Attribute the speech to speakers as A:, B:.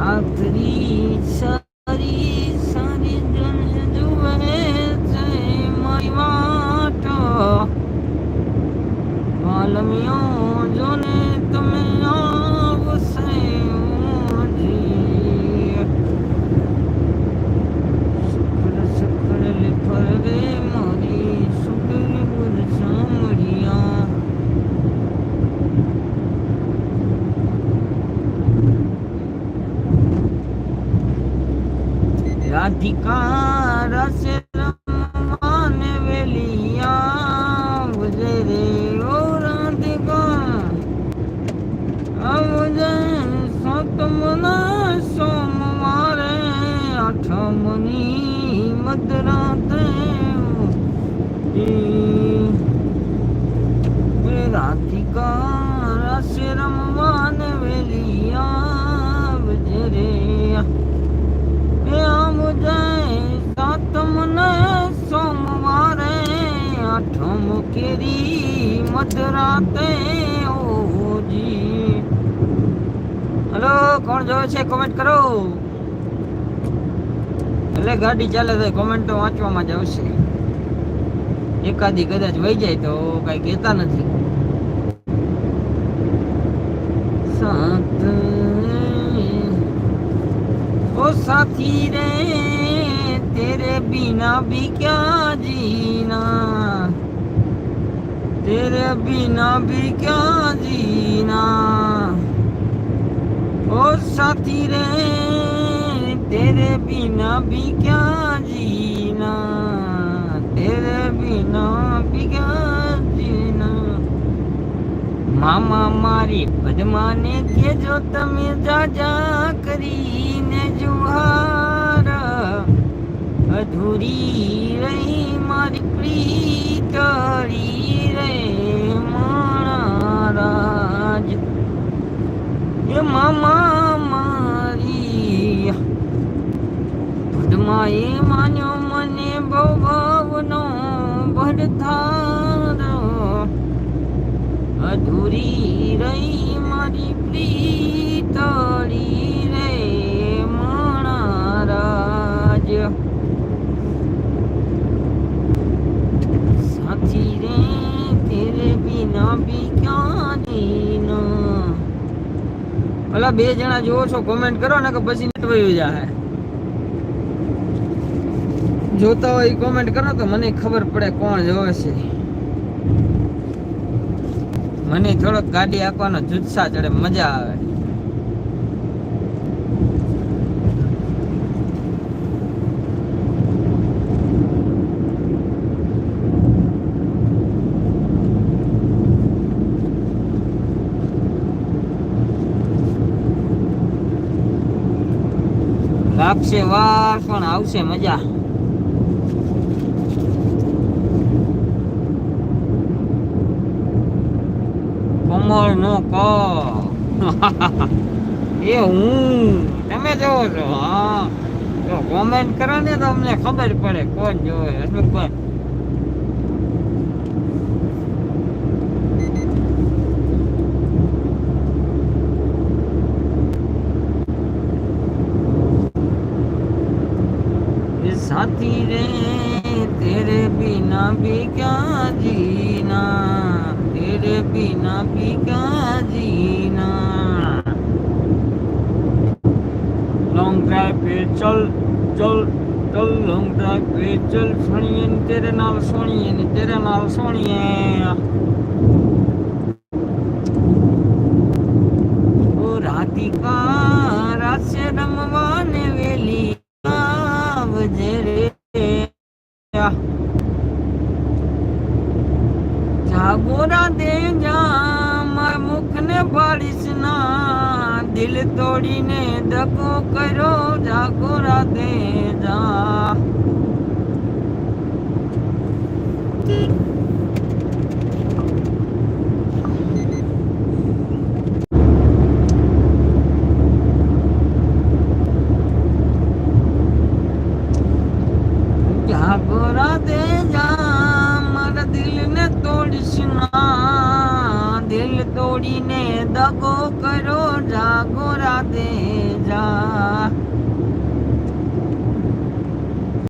A: સાકરી સારી સારી જન જુએ છે મારી વાટ વાલમિયો જોને તમે આવશે સુખડ સુખડ લીફર રે મારી સુખડ ગુર સામરિયા રાધિકા રસ રમવાને વેલિયા બજે રે ઓ રાધિકા આવજે સાતમના સોમવારે આઠમની મધરાતે રાધિકા રસ રમવાને વેલિયા બજે રે સાતમને સોમવારે આઠમ કેરી મધરાતે ઓજી હલો કોણ જોવે છે કોમેન્ટ કરો એટલે ગાડી ચાલે તો કોમેન્ટ તો વાંચવામાં જ આવશે એકાદી કદાચ વહી જાય તો કઈ કહેતા નથી સાત ओ साथी रे तेरे बिना भी क्या जीना तेरे बिना भी क्या जीना ओ साथी रे तेरे बिना भी क्या जीना तेरे बिना भी क्या जीना मामा मारी पद्माने के जो તમે જાજા કરીને જુહાર અધૂરી રહી મારી પ્રીતળી રે માણારાજ એ મામા મારી પદ્માએ માન્યો મને બહુ ભાવનો ભડથાર અધૂરી રહી મારી પ્રીતળી રે માણારાજ સાથી રે તેરે બિના ભી ક્યાં જીના ભલા બે જણા જોવો છો કોમેન્ટ કરો ને કે પછી નેટ વયું જાય જોતા હોય કોમેન્ટ કરો તો મને ખબર પડે કોણ જોવે છે મને થોડોક ગાડી આપવાનો જુસ્સા ચડે મજા આવે લાગશે વાર પણ આવશે મજા કોમળ નો કો એ હું તમે જોવો છો હા તો કોમેન્ટ કરો ને તો અમને ખબર પડે કોણ જોવે હસમુખભાઈ साथी रे तेरे बिना भी क्या जीना तेरे बिना भी क्या जीना लॉन्ग ड्राइव पे चल चल चल लॉन्ग ड्राइव पे चल सोनिए तेरे नाल सोनिए ओ राधिका रास रमवाने वेली जागोरा दे जा मार मुख ने बारिश ना दिल तोड़ी ने दगो करो जागोरा दे जा जागोरा दे जा मारा दिल ने तोड़ीना दिल तोड़ीने दगो करो जागोरा दे